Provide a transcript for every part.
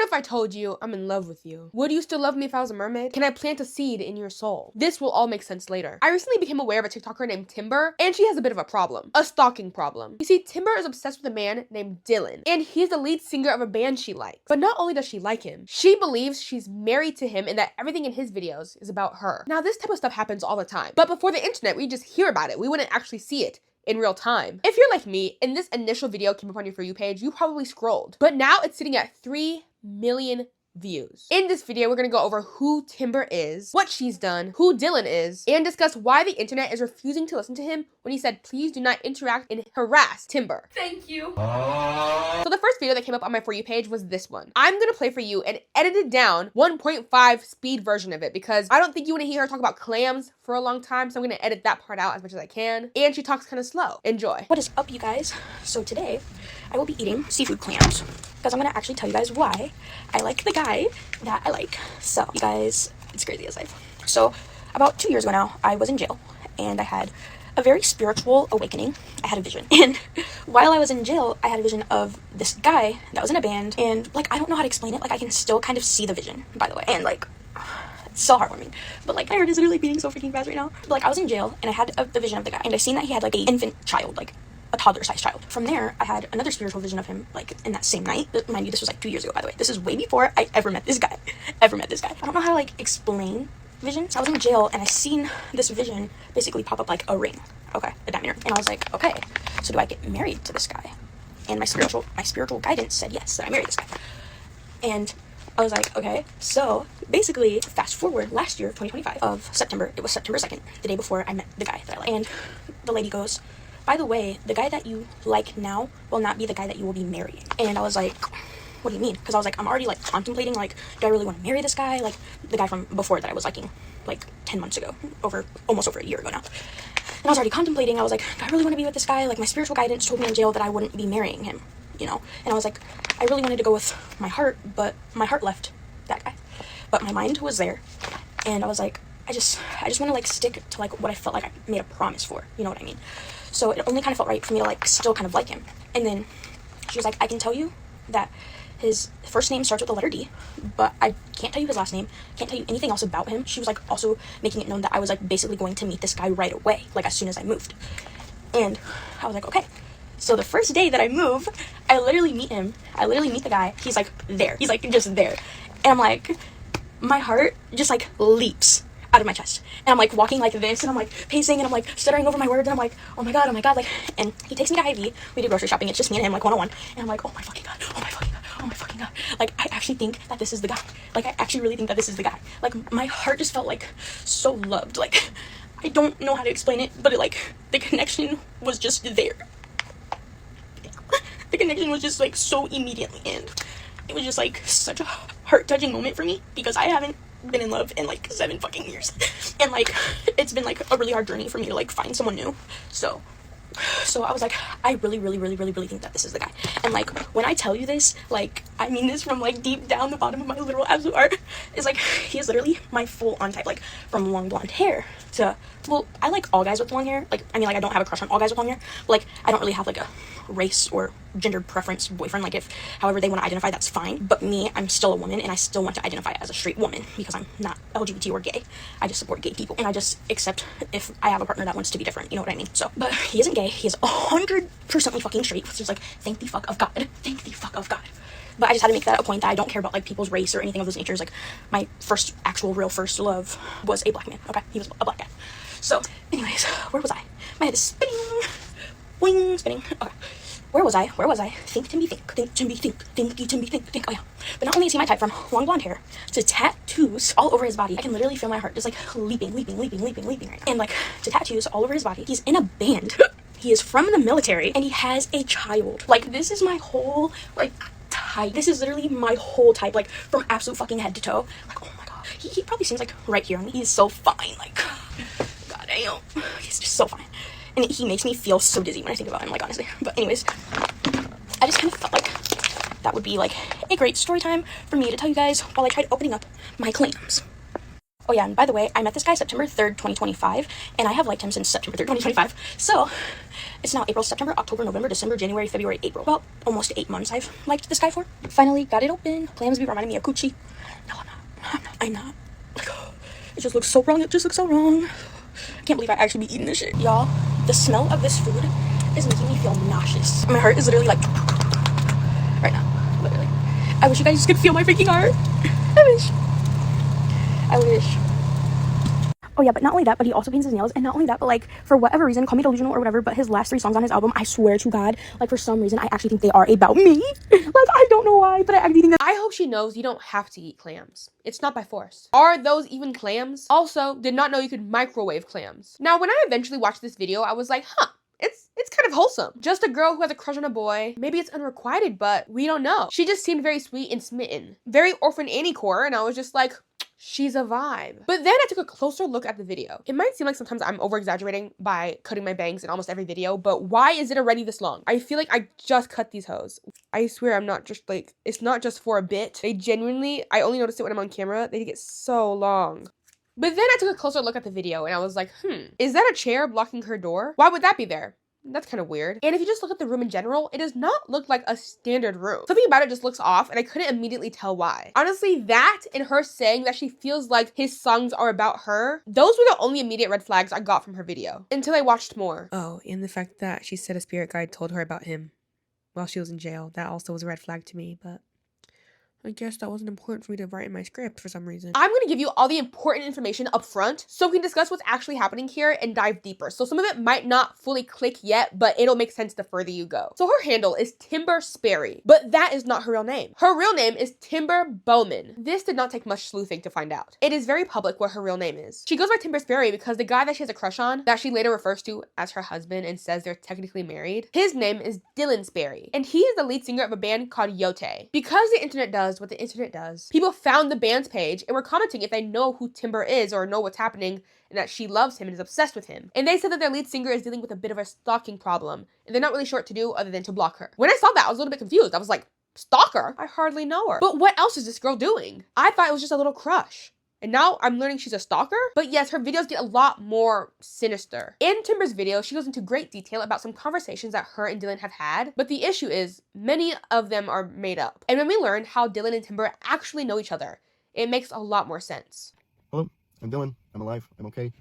if I told you I'm in love with you? Would you still love me if I was a mermaid? Can I plant a seed in your soul? This will all make sense later. I recently became aware of a TikToker named Timber, and she has a bit of a problem. A stalking problem. You see, Timber is obsessed with a man named Dylan, and he's the lead singer of a band she likes. But not only does she like him, she believes she's married to him and that everything in his videos is about her. Now, this type of stuff happens all the time, but before the internet, we just hear about it. We wouldn't actually see it in real time. If you're like me and this initial video came up on your For You page, you probably scrolled. But now it's sitting at 3 million views. In this video, we're gonna go over who Timber is, what she's done, who Dylan is, and discuss why the internet is refusing to listen to him when he said, please do not interact and harass Timber. Thank you. So the first video that came up on my For You page was this one. I'm gonna play for you an edited down 1.5 speed version of it because I don't think you wanna hear her talk about clams for a long time, so I'm gonna edit that part out as much as I can. And she talks kind of slow. Enjoy. What is up, you guys? So today, I will be eating seafood clams because I'm gonna actually tell you guys why I like the guy that I like. So, you guys, it's crazy as life. So, about 2 years ago now, I was in jail and I had a very spiritual awakening. I had a vision. And while I was in jail, I had a vision of this guy that was in a band. And, like, I don't know how to explain it. Like, I can still kind of see the vision, by the way. And, like, it's so heartwarming. But, like, my heart is literally beating so freaking fast right now. But, like, I was in jail and I had the vision of the guy. And I seen that he had, like, an infant child, like, a toddler-sized child. From there, I had another spiritual vision of him, like, in that same night. Mind you, this was, like, 2 years ago, by the way. This is way before I ever met this guy. I don't know how to, like, explain visions. I was in jail, and I seen this vision basically pop up like a ring. Okay, a diamond ring. And I was like, okay, so do I get married to this guy? And my spiritual guidance said yes, that I marry this guy. And I was like, okay. So, basically, fast forward last year, 2025, of September. It was September 2nd, the day before I met the guy that I like. And the lady goes, by the way, the guy that you like now will not be the guy that you will be marrying. And I was like, what do you mean? Because I was like, I'm already, like, contemplating, like, do I really want to marry this guy? Like, the guy from before that I was liking, like, 10 months ago. Almost over a year ago now. And I was already contemplating. I was like, do I really want to be with this guy? Like, my spiritual guidance told me in jail that I wouldn't be marrying him, you know? And I was like, I really wanted to go with my heart, but my heart left that guy. But my mind was there. And I was like, I just want to, like, stick to, like, what I felt like I made a promise for. You know what I mean? So it only kind of felt right for me to, like, still kind of like him. And then she was like, I can tell you that his first name starts with the letter D, but I can't tell you his last name, can't tell you anything else about him. She was, like, also making it known that I was, like, basically going to meet this guy right away, like, as soon as I moved. And I was like, okay. So the first day that I move, I literally meet him. I literally meet the guy. He's, like, there. He's, like, just there. And I'm like, my heart just, like, leaps out of my chest. And I'm, like, walking like this, and I'm, like, pacing, and I'm, like, stuttering over my words, and I'm, like, oh my god, like, and he takes me to Hy-Vee. We do grocery shopping. It's just me and him, like, one-on-one. And I'm like, oh my fucking god, oh my fucking god, oh my fucking god. Like, I actually think that this is the guy. Like, I actually really think that this is the guy. Like, my heart just felt, like, so loved. Like, I don't know how to explain it, but, like, the connection was just there. The connection was just, like, so immediately, and it was just, like, such a heart-touching moment for me, because I haven't been in love in, like, 7 fucking years, and, like, it's been, like, a really hard journey for me to, like, find someone new. So I was like, I really think that this is the guy. And, like, when I tell you this, like, I mean this from, like, deep down the bottom of my literal absolute heart. It's like, he is literally my full-on type, like, from long blonde hair to, well, I like all guys with long hair. Like, I mean, like, I don't have a crush on all guys with long hair, but, like, I don't really have, like, a race or gender preference boyfriend. Like, if however they want to identify, that's fine. But me, I'm still a woman, and I still want to identify as a straight woman, because I'm not LGBT or gay. I just support gay people, and I just accept if I have a partner that wants to be different, you know what I mean? So, but he isn't gay. He is 100% fucking straight, which is, like, thank the fuck of God. Thank the fuck of God. But I just had to make that a point that I don't care about, like, people's race or anything of those natures. Like, my real first love was a black man, okay? He was a black guy. So, anyways, where was I? My head is spinning. Boing, spinning. Okay. Where was I? Think, Timmy, think. Think, Timmy, think. Thinky, Timmy, think. Oh, yeah. But not only is he my type, from long blonde hair to tattoos all over his body. I can literally feel my heart just, like, leaping right now. And, like, to tattoos all over his body. He's in a band. He is from the military, and he has a child. Like, this is my whole, like, type. This is literally my whole type, like, from absolute fucking head to toe. Like, oh my god. He probably seems, like, right here on me. He's so fine. Like, god damn. He's just so fine. And he makes me feel so dizzy when I think about him, like, honestly. But anyways, I just kind of felt like that would be, like, a great story time for me to tell you guys while I tried opening up my clams. Oh yeah, and by the way, I met this guy September 3rd, 2025, and I have liked him since September 3rd, 2025. So it's now April, September, October, November, December, January, February, April. About almost 8 months I've liked this guy for. Finally got it open. Clams be reminding me of coochie. No, I'm not. Like, it just looks so wrong. It just looks so wrong. I can't believe I actually be eating this shit. Y'all, the smell of this food is making me feel nauseous. My heart is literally like right now. Literally. I wish you guys could feel my freaking heart. I wish. Oh yeah, but not only that, but he also paints his nails, and not only that, but like, for whatever reason, call me delusional or whatever, but his last 3 songs on his album, I swear to God, like, for some reason, I actually think they are about me. Like, I don't know why, but I actually think that. I hope she knows you don't have to eat clams. It's not by force. Are those even clams? Also, did not know you could microwave clams. Now, when I eventually watched this video, I was like, it's kind of wholesome. Just a girl who has a crush on a boy. Maybe it's unrequited, but we don't know. She just seemed very sweet and smitten. Very Orphan Annie core, and I was just like, she's a vibe. But then I took a closer look at the video. It might seem like sometimes I'm over-exaggerating by cutting my bangs in almost every video, but why is it already this long? I feel like I just cut these hoes. I swear I'm not just like, it's not just for a bit. They genuinely, I only noticed it when I'm on camera, they get so long. But then I took a closer look at the video and I was like, is that a chair blocking her door? Why would that be there? That's kind of weird. And if you just look at the room in general, it does not look like a standard room. Something about it just looks off and I couldn't immediately tell why. Honestly, that and her saying that she feels like his songs are about her, those were the only immediate red flags I got from her video. Until I watched more. Oh, and the fact that she said a spirit guide told her about him while she was in jail. That also was a red flag to me, but I guess that wasn't important for me to write in my script for some reason. I'm going to give you all the important information up front so we can discuss what's actually happening here and dive deeper. So some of it might not fully click yet, but it'll make sense the further you go. So her handle is Timber Sperry, but that is not her real name. Her real name is Timber Bowman. This did not take much sleuthing to find out. It is very public what her real name is. She goes by Timber Sperry because the guy that she has a crush on, that she later refers to as her husband and says they're technically married, his name is Dylan Sperry, and he is the lead singer of a band called Yote. Because the internet does what the internet does, people found the band's page and were commenting if they know who Timber is or know what's happening and that she loves him and is obsessed with him. And they said that their lead singer is dealing with a bit of a stalking problem and they're not really sure what to do other than to block her. When I saw that, I was a little bit confused. I was like, stalker? I hardly know her. But what else is this girl doing? I thought it was just a little crush. And now I'm learning she's a stalker? But yes, her videos get a lot more sinister. In Timber's video, she goes into great detail about some conversations that her and Dylan have had, but the issue is many of them are made up. And when we learn how Dylan and Timber actually know each other, it makes a lot more sense. Hello, I'm Dylan. I'm alive. I'm okay.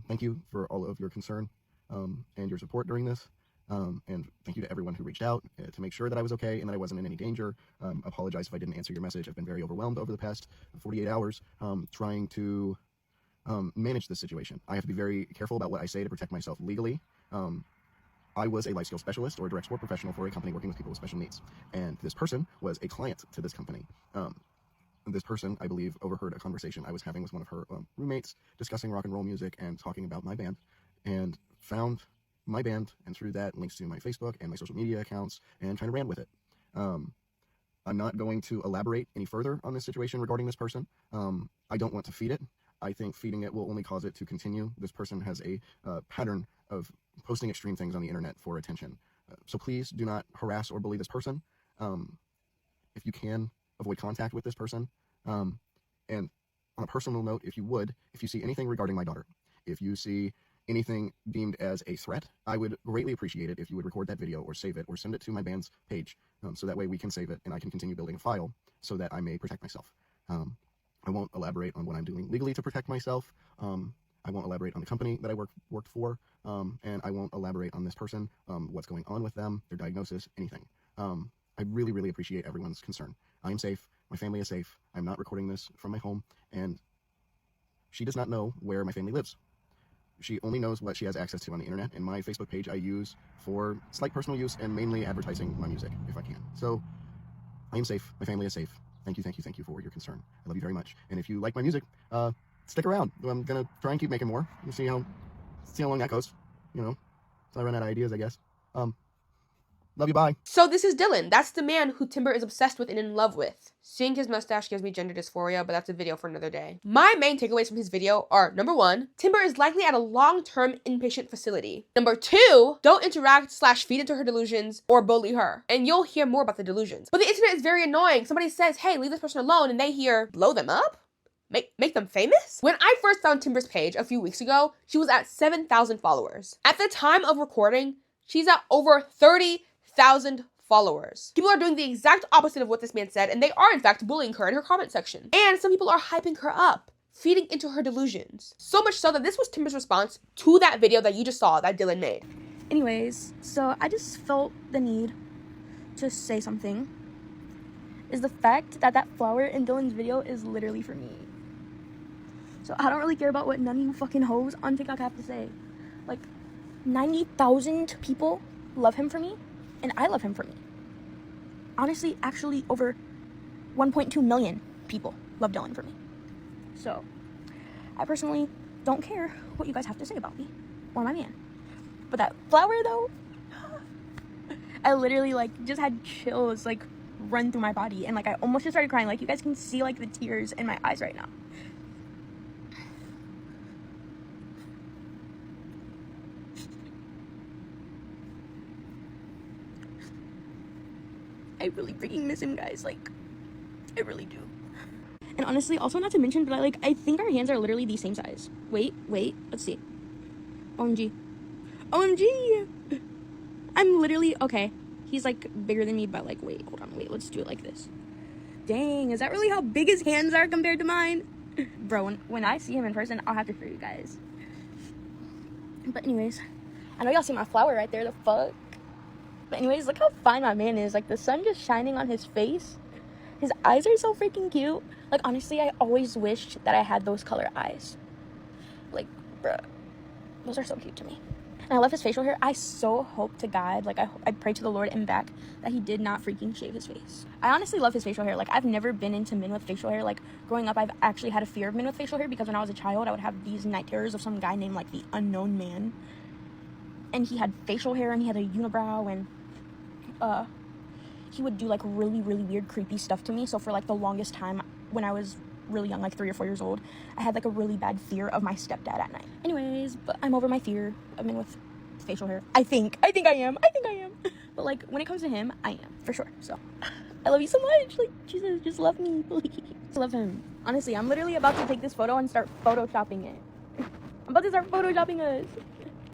Thank you for all of your concern and your support during this. And thank you to everyone who reached out to make sure that I was okay and that I wasn't in any danger. Apologize if I didn't answer your message. I've been very overwhelmed over the past 48 hours trying to manage this situation. I have to be very careful about what I say to protect myself legally. I was a life skill specialist or a direct support professional for a company working with people with special needs. And this person was a client to this company. This person, I believe, overheard a conversation I was having with one of her roommates discussing rock and roll music and talking about my band, and found my band, and through that links to my Facebook and my social media accounts, and kind of ran with it. I'm not going to elaborate any further on this situation regarding this person. I don't want to feed it. I think feeding it will only cause it to continue. This person has a pattern of posting extreme things on the internet for attention. So please do not harass or bully this person. If you can, avoid contact with this person. And on a personal note, if you see anything regarding my daughter, if you see anything deemed as a threat, I would greatly appreciate it if you would record that video or save it or send it to my band's page, so that way we can save it and I can continue building a file so that I may protect myself. I won't elaborate on what I'm doing legally to protect myself. I won't elaborate on the company that I worked for, and I won't elaborate on this person, what's going on with them, their diagnosis, anything. I really, really appreciate everyone's concern. I am safe. My family is safe. I'm not recording this from my home, and she does not know where my family lives. She only knows what she has access to on the internet, and my Facebook page I use for slight personal use and mainly advertising my music if I can. So I am safe. My family is safe. Thank you for your concern. I love you very much. And if you like my music, stick around. I'm gonna try and keep making more and see how long that goes. You know, until I run out of ideas, I guess. Love you, bye. So this is Dylan. That's the man who Timber is obsessed with and in love with. Seeing his mustache gives me gender dysphoria, but that's a video for another day. My main takeaways from his video are, number 1, Timber is likely at a long-term inpatient facility. Number 2, don't interact/feed into her delusions or bully her. And you'll hear more about the delusions. But the internet is very annoying. Somebody says, hey, leave this person alone, and they hear, blow them up? make them famous? When I first found Timber's page a few weeks ago, she was at 7,000 followers. At the time of recording, she's at over 30,000 followers. People are doing the exact opposite of what this man said, and they are in fact bullying her in her comment section. And some people are hyping her up, feeding into her delusions. So much so that this was Timber's response to that video that you just saw that Dylan made. Anyways, so I just felt the need to say something. Is the fact that that flower in Dylan's video is literally for me. So I don't really care about what none of you fucking hoes on TikTok have to say. Like, 90,000 people love him for me, and I love him for me. Honestly, actually, over 1.2 million people love Dylan for me. So, I personally don't care what you guys have to say about me or my man. But that flower, though, I literally, like, just had chills, like, run through my body. And, like, I almost just started crying. Like, you guys can see, like, the tears in my eyes right now. I really freaking miss him, guys. Like, I really do. And honestly, also not to mention, but I think our hands are literally the same size. Wait, let's see. OMG. I'm literally, okay. He's like bigger than me, but like, wait, hold on, let's do it like this. Dang, is that really how big his hands are compared to mine? Bro, when I see him in person, I'll have to show you guys. But anyways, I know y'all see my flower right there, the fuck? But anyways, look how fine my man is. Like, the sun just shining on his face. His eyes are so freaking cute. Like, honestly, I always wished that I had those color eyes. Like, bruh, those are so cute to me. And I love his facial hair. I so hope to God, like, I pray to the Lord and back that he did not freaking shave his face. I honestly love his facial hair. Like, I've never been into men with facial hair. Like, growing up, I've actually had a fear of men with facial hair because when I was a child, I would have these night terrors of some guy named, like, the Unknown Man. And he had facial hair and he had a unibrow and, he would do, like, really, really weird, creepy stuff to me. So for, like, the longest time when I was really young, like 3 or 4 years old, I had, like, a really bad fear of my stepdad at night. Anyways, but I'm over my fear of men with facial hair. I think I am. But, like, when it comes to him, I am, for sure. So, I love you so much. Like, Jesus, just love me, please. I love him. Honestly, I'm literally about to take this photo and start photoshopping it. I'm about to start photoshopping us.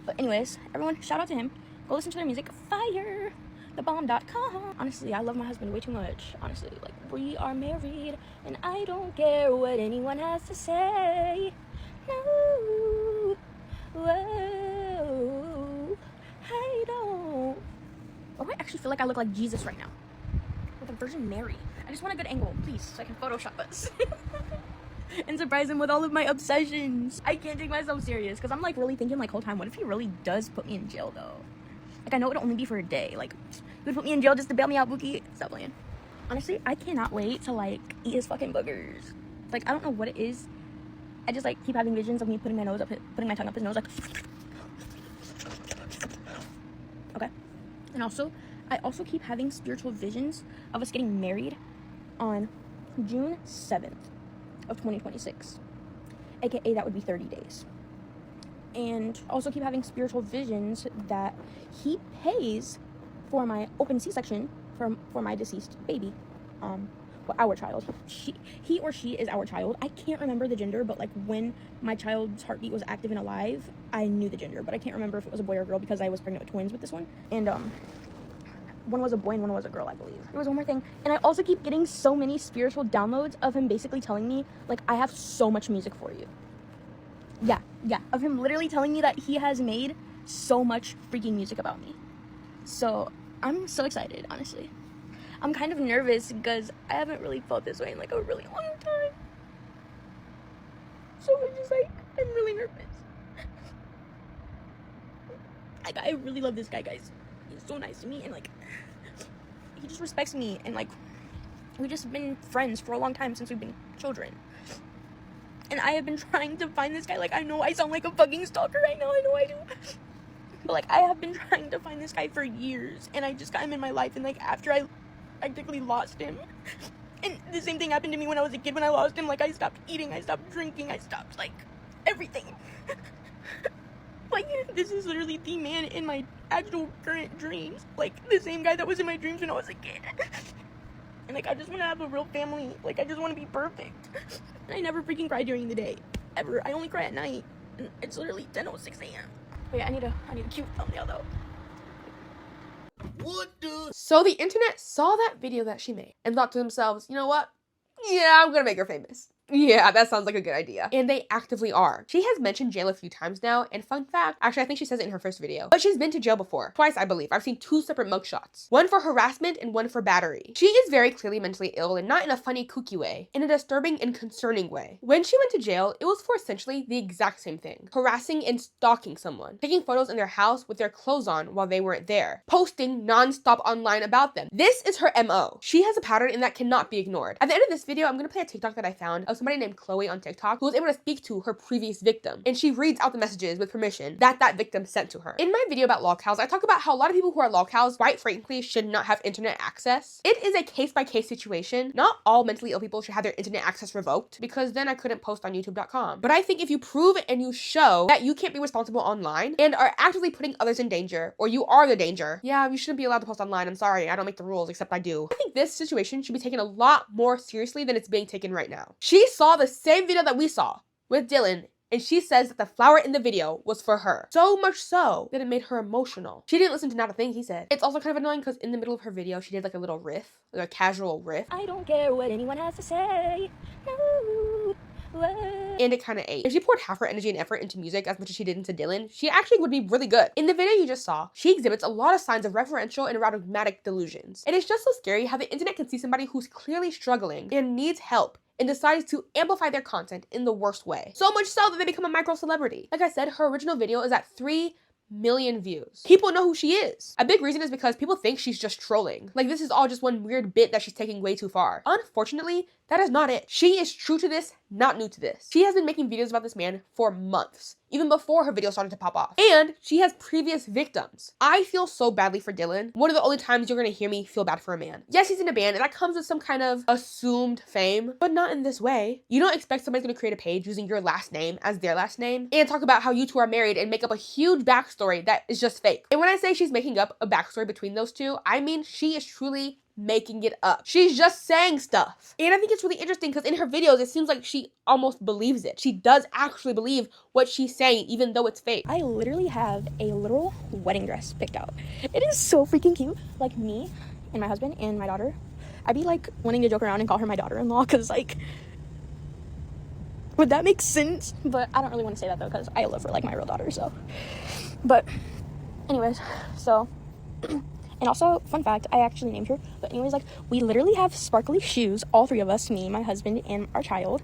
But anyways, everyone, shout out to him. Go listen to their music. Fire! thebomb.com. Honestly, I love my husband way too much. Honestly, like, we are married and I don't care what anyone has to say. No, whoa, I don't. Oh, I actually feel like I look like Jesus right now with the Virgin Mary. I just want a good angle, please, so I can Photoshop us. And surprise him with all of my obsessions. I can't take myself serious because I'm like really thinking like whole time, what if he really does put me in jail though? Like, I know it would only be for a day. Like, he would put me in jail just to bail me out, Bookie. Stop playing. Honestly, I cannot wait to, like, eat his fucking boogers. Like, I don't know what it is. I just, like, keep having visions of me putting my tongue up his nose, like. Okay. And also, I also keep having spiritual visions of us getting married on June 7th of 2026. AKA, that would be 30 days. And also keep having spiritual visions that he pays for my open C-section for my deceased baby, well, our child. He or she is our child. I can't remember the gender, but like when my child's heartbeat was active and alive, I knew the gender, but I can't remember if it was a boy or a girl because I was pregnant with twins with this one. And one was a boy and one was a girl, I believe. There was one more thing. And I also keep getting so many spiritual downloads of him basically telling me, like, I have so much music for you. Yeah, of him literally telling me that he has made so much freaking music about me. So, I'm so excited, honestly. I'm kind of nervous because I haven't really felt this way in, like, a really long time. So, it's just, like, I'm really nervous. Like, I really love this guy, guys. He's so nice to me, and, like, he just respects me, and, like, we've just been friends for a long time since we've been children. And I have been trying to find this guy. Like, I know I sound like a fucking stalker right now. I know I do. But, like, I have been trying to find this guy for years. And I just got him in my life. And, like, after I practically lost him. And the same thing happened to me when I was a kid. When I lost him, like, I stopped eating. I stopped drinking. I stopped, like, everything. Like, this is literally the man in my actual current dreams. Like, the same guy that was in my dreams when I was a kid. And, like, I just want to have a real family. Like, I just want to be perfect. And I never freaking cry during the day. Ever. I only cry at night. And it's literally 10:06 a.m. Wait, I need a cute thumbnail, though. So the internet saw that video that she made and thought to themselves, you know what? Yeah, I'm gonna make her famous. Yeah, that sounds like a good idea. And they actively are. She has mentioned jail a few times now, and fun fact, actually I think she says it in her first video, but she's been to jail before. Twice, I believe. I've seen 2 separate mugshots. One for harassment and one for battery. She is very clearly mentally ill, and not in a funny kooky way, in a disturbing and concerning way. When she went to jail, it was for essentially the exact same thing. Harassing and stalking someone. Taking photos in their house with their clothes on while they weren't there. Posting non-stop online about them. This is her MO. She has a pattern and that cannot be ignored. At the end of this video, I'm gonna play a TikTok that I found of somebody named Chloe on TikTok who was able to speak to her previous victim, and she reads out the messages with permission that victim sent to her. In my video about lolcows, I talk about how a lot of people who are lolcows, quite frankly, should not have internet access. It is a case-by-case situation. Not all mentally ill people should have their internet access revoked, because then I couldn't post on youtube.com. But I think if you prove and you show that you can't be responsible online and are actively putting others in danger, or you are the danger, yeah, you shouldn't be allowed to post online. I'm sorry, I don't make the rules, except I do. I think this situation should be taken a lot more seriously than it's being taken right now. She saw the same video that we saw with Dylan, and she says that the flower in the video was for her. So much so that it made her emotional. She didn't listen to not a thing he said. It's also kind of annoying because in the middle of her video, she did like a little riff, like a casual riff. I don't care what anyone has to say. No. And it kind of ate. If she poured half her energy and effort into music as much as she did into Dylan, she actually would be really good. In the video you just saw, she exhibits a lot of signs of referential and erotic delusions. And it's just so scary how the internet can see somebody who's clearly struggling and needs help and decides to amplify their content in the worst way. So much so that they become a micro celebrity. Like I said, her original video is at 3 million views. People know who she is. A big reason is because people think she's just trolling. Like this is all just one weird bit that she's taking way too far. Unfortunately, that is not it. She is true to this, not new to this. She has been making videos about this man for months, even before her video started to pop off. And she has previous victims. I feel so badly for Dylan. One of the only times you're gonna hear me feel bad for a man. Yes, he's in a band, and that comes with some kind of assumed fame, but not in this way. You don't expect somebody's gonna create a page using your last name as their last name and talk about how you two are married and make up a huge backstory that is just fake. And when I say she's making up a backstory between those two, I mean she is truly making it up. She's just saying stuff. And I think it's really interesting because in her videos, it seems like she almost believes it. She does actually believe what she's saying, even though it's fake. I literally have a literal wedding dress picked out. It is so freaking cute. Like me and my husband and my daughter. I'd be like wanting to joke around and call her my daughter-in-law because like, would that make sense? But I don't really want to say that though because I love her like my real daughter, so. But anyways, so. And also, fun fact, I actually named her. But anyways, like, we literally have sparkly shoes. All 3 of us, me, my husband, and our child.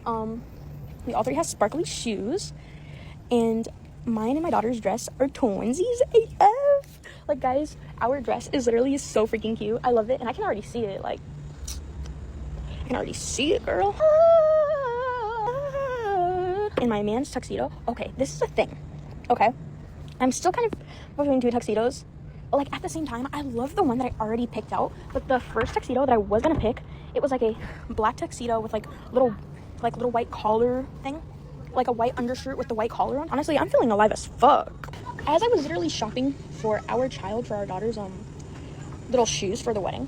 We all 3 have sparkly shoes. And mine and my daughter's dress are twinsies AF. Like, guys, our dress is literally so freaking cute. I love it. And I can already see it. Like, I can already see it, girl. And my man's tuxedo. Okay, this is a thing. Okay. I'm still kind of between 2 tuxedos. Like at the same time, I love the one that I already picked out, but the first tuxedo that I was gonna pick, it was like a black tuxedo with like little white collar thing, like a white undershirt with the white collar on. Honestly, I'm feeling alive as fuck. As I was literally shopping for our child, for our daughter's little shoes for the wedding,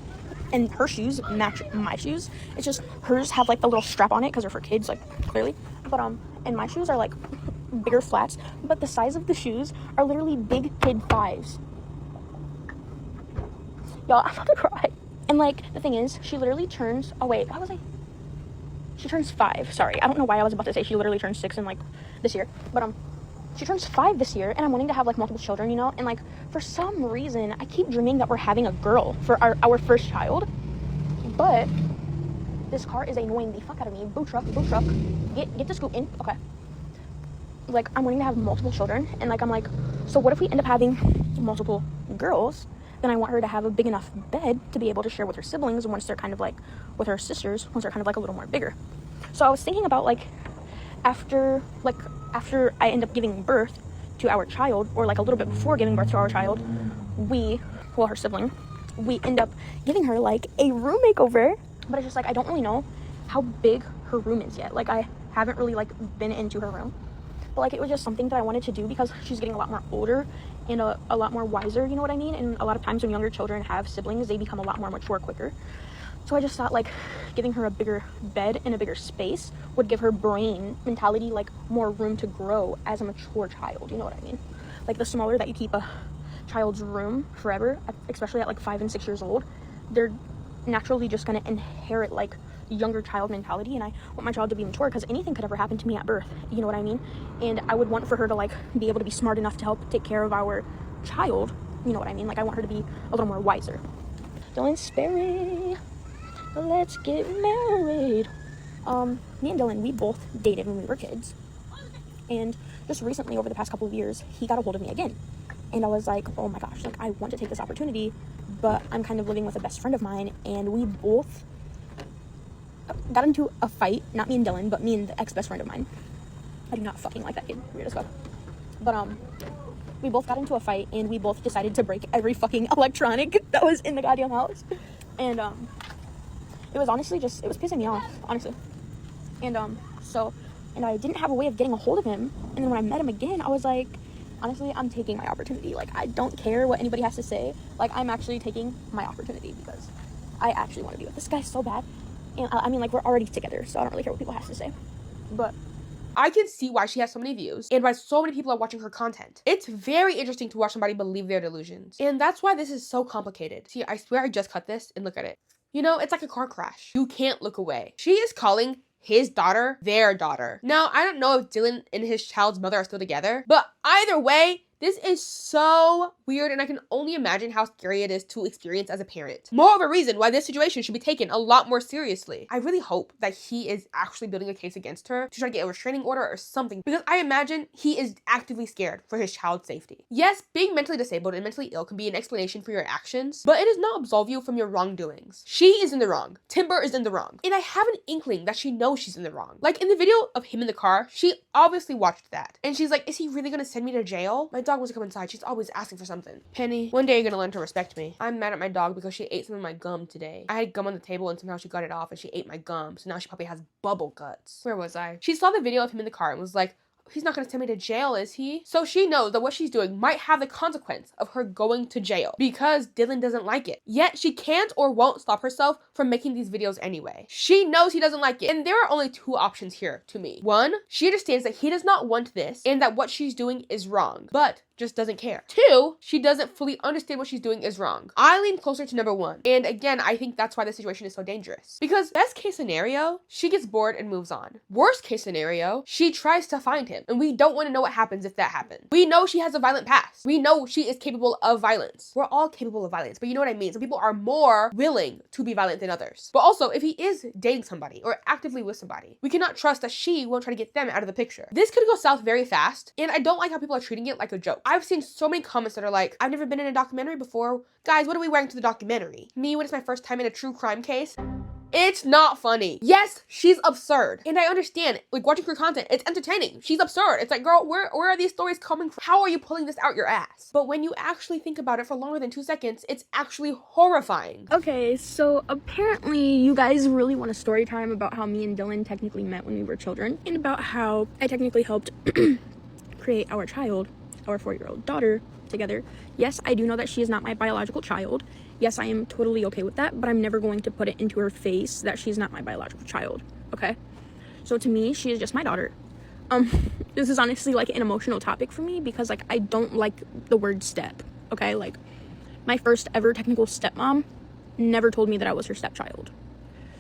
and her shoes match my shoes. It's just hers have like the little strap on it because they're for kids, like clearly, but and my shoes are like bigger flats, but the size of the shoes are literally big kid 5s. Y'all, I'm about to cry. And, like, the thing is, she literally turns... Oh, wait. Why was I... She turns 5. Sorry. I don't know why I was about to say she literally turns 6 in, like, this year. But, she turns 5 this year, and I'm wanting to have, like, multiple children, you know? And, like, for some reason, I keep dreaming that we're having a girl for our first child. But this car is annoying the fuck out of me. Boo truck. Get the scoop in. Okay. Like, I'm wanting to have multiple children. And, like, I'm like, so what if we end up having multiple girls? Then I want her to have a big enough bed to be able to share with her siblings once they're kind of like, with her sisters, once they're kind of like a little more bigger. So I was thinking about like, after I end up giving birth to our child, or like a little bit before giving birth to our child, her sibling, we end up giving her like a room makeover. But it's just like, I don't really know how big her room is yet. Like I haven't really like been into her room. But like it was just something that I wanted to do because she's getting a lot more older and a lot more wiser, you know what I mean? And a lot of times when younger children have siblings, they become a lot more mature quicker. So I just thought like giving her a bigger bed and a bigger space would give her brain mentality like more room to grow as a mature child. You know what I mean? Like the smaller that you keep a child's room forever, especially at like 5 and 6 years old, they're naturally just going to inherit like younger child mentality. And I want my child to be mature because anything could ever happen to me at birth. You know what I mean? And I would want for her to like be able to be smart enough to help take care of our child. You know what I mean? Like I want her to be a little more wiser. Dylan Sperry, let's get married. Me and Dylan, we both dated when we were kids. And just recently, over the past couple of years, he got a hold of me again. And I was like, oh my gosh, like I want to take this opportunity, but I'm kind of living with a best friend of mine, and we both got into a fight. Not me and Dylan, but me and the ex-best friend of mine. I do not fucking like that kid. Weird as fuck. But we both got into a fight, and we both decided to break every fucking electronic that was in the goddamn house. And it was honestly just, it was pissing me off, honestly. And and I didn't have a way of getting a hold of him. And then when I met him again, I was like, honestly, I'm taking my opportunity. Like, I don't care what anybody has to say. Like, I'm actually taking my opportunity because I actually want to be with this guy so bad. And I mean, like, we're already together, so I don't really care what people have to say. But I can see why she has so many views and why so many people are watching her content. It's very interesting to watch somebody believe their delusions. And that's why this is so complicated. See, I swear I just cut this and look at it. You know, it's like a car crash. You can't look away. She is calling his daughter their daughter. Now, I don't know if Dylan and his child's mother are still together, but either way, this is so weird, and I can only imagine how scary it is to experience as a parent. More of a reason why this situation should be taken a lot more seriously. I really hope that he is actually building a case against her to try to get a restraining order or something, because I imagine he is actively scared for his child's safety. Yes, being mentally disabled and mentally ill can be an explanation for your actions, but it does not absolve you from your wrongdoings. She is in the wrong. Timber is in the wrong. And I have an inkling that she knows she's in the wrong. Like in the video of him in the car, she obviously watched that. And she's like, is he really gonna send me to jail? My dog wants to come inside. She's always asking for something. Penny, one day you're gonna learn to respect me. I'm mad at my dog because she ate some of my gum today. I had gum on the table and somehow she got it off and she ate my gum. So now she probably has bubble guts. Where was I? She saw the video of him in the car and was like, he's not gonna send me to jail, is he? So she knows that what she's doing might have the consequence of her going to jail because Dylan doesn't like it. Yet she can't or won't stop herself from making these videos anyway. She knows he doesn't like it. And there are only two options here to me. One, she understands that he does not want this and that what she's doing is wrong, but just doesn't care. Two, she doesn't fully understand what she's doing is wrong. I lean closer to number one. And again, I think that's why the situation is so dangerous. Because best case scenario, she gets bored and moves on. Worst case scenario, she tries to find him. And we don't want to know what happens if that happens. We know she has a violent past. We know she is capable of violence. We're all capable of violence, but you know what I mean? Some people are more willing to be violent than others. But also, if he is dating somebody or actively with somebody, we cannot trust that she won't try to get them out of the picture. This could go south very fast, and I don't like how people are treating it like a joke. I've seen so many comments that are like, I've never been in a documentary before. Guys, what are we wearing to the documentary? Me when it's my first time in a true crime case? It's not funny. Yes, she's absurd. And I understand, like, watching her content, it's entertaining. She's absurd. It's like, girl, where are these stories coming from? How are you pulling this out your ass? But when you actually think about it for longer than 2 seconds, it's actually horrifying. okay, so apparently you guys really want a story time about how me and Dylan technically met when we were children, and about how I technically helped create our child, our 4-year-old daughter, together. Yes, I do know that she is not my biological child. Yes, I am totally okay with that, but I'm never going to put it into her face that she's not my biological child, okay? So to me, she is just my daughter. This is honestly like an emotional topic for me because like I don't like the word step, okay? Like my first ever technical stepmom never told me that I was her stepchild.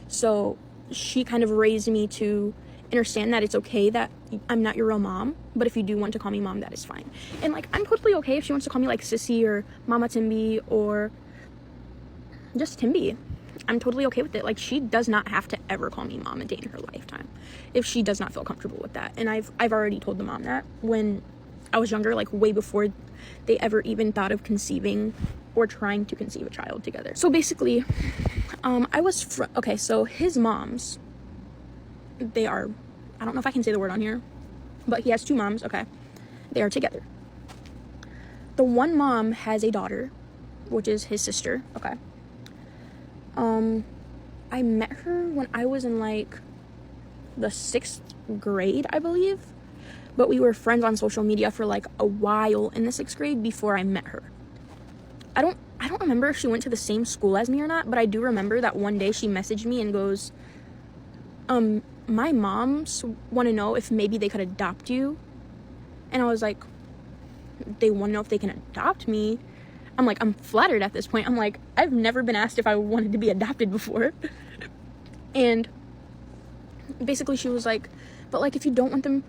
So she kind of raised me to understand that it's okay that I'm not your real mom, but if you do want to call me mom, that is fine. And like I'm totally okay if she wants to call me like Sissy or Mama Timby or just Timby. I'm totally okay with it. Like she does not have to ever call me mom a day in her lifetime if she does not feel comfortable with that. And I've already told the mom that when I was younger, like way before they ever even thought of conceiving or trying to conceive a child together. So basically, okay, so his moms, they are, I don't know if I can say the word on here, but he has 2 moms, okay? They are together. The one mom has a daughter, which is his sister, okay? I met her when I was in like the 6th grade, I believe, but we were friends on social media for like a while in the 6th grade before I met her. I don't I don't remember if she went to the same school as me or not, but I do remember that one day she messaged me and goes, my moms want to know if maybe they could adopt you. And I was like, they want to know if they can adopt me? I'm like, I'm flattered at this point. I'm like, I've never been asked if I wanted to be adopted before. And basically she was like, but like, if you don't want them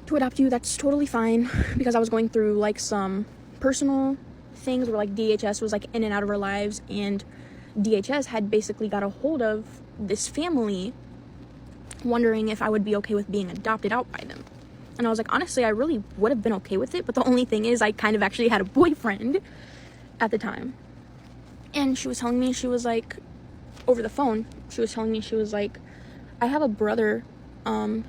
to adopt you, that's totally fine. Because I was going through like some personal things where like DHS was like in and out of our lives, and DHS had basically got a hold of this family wondering if I would be okay with being adopted out by them. And I was like, honestly, I really would have been okay with it, but the only thing is I kind of actually had a boyfriend at the time. And she was telling me, she was like, over the phone, she was telling me, she was like, I have a brother,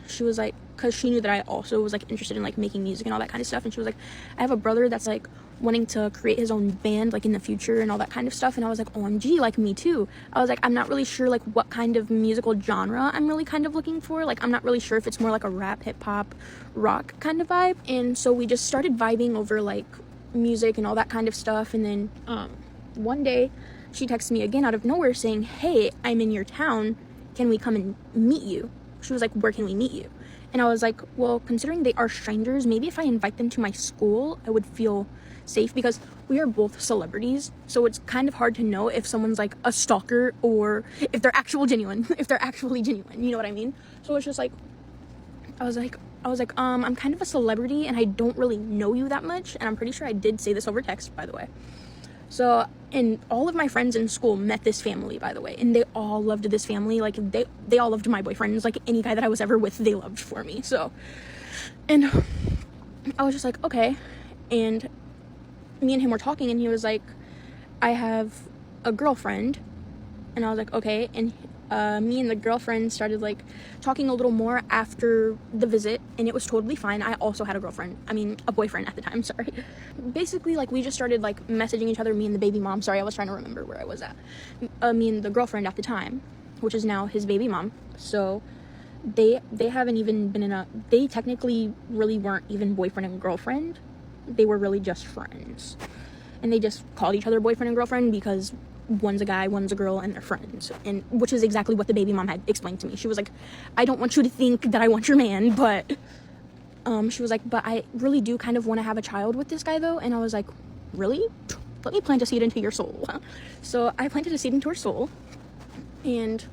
she was like, because she knew that I also was like interested in like making music and all that kind of stuff, and she was like, I have a brother that's like wanting to create his own band like in the future and all that kind of stuff. And I was like, OMG, like me too. I was like, I'm not really sure like what kind of musical genre I'm really kind of looking for. Like, I'm not really sure if it's more like a rap, hip-hop, rock kind of vibe. And so we just started vibing over like music and all that kind of stuff. And then one day she texted me again out of nowhere saying, hey, I'm in your town, can we come and meet you? She was like, where can we meet you? And I was like, well, considering they are strangers, maybe if I invite them to my school, I would feel safe, because we are both celebrities, so it's kind of hard to know if someone's like a stalker or if they're actually genuine, you know what I mean? So it's just like, I was like, I'm kind of a celebrity and I don't really know you that much, and I'm pretty sure I did say this over text, by the way. So, and all of my friends in school met this family, by the way, and they all loved this family. Like, they all loved my boyfriends. Like, any guy that I was ever with, they loved for me. So, and I was just like, okay. And me and him were talking, and he was like, I have a girlfriend. And I was like, okay. And me and the girlfriend started like talking a little more after the visit, and it was totally fine. I also had a boyfriend at the time, sorry. Basically, like, we just started like messaging each other, me and the baby mom. Sorry, I was trying to remember where I was at. Me and the girlfriend at the time, which is now his baby mom. So they haven't even been they technically really weren't even boyfriend and girlfriend. They were really just friends. And they just called each other boyfriend and girlfriend because one's a guy, one's a girl, and they're friends. And which is exactly what the baby mom had explained to me. She was like, I don't want you to think that I want your man, but she was like, but I really do kind of want to have a child with this guy though. And I was like, really? Let me plant a seed into your soul. So I planted a seed into her soul, and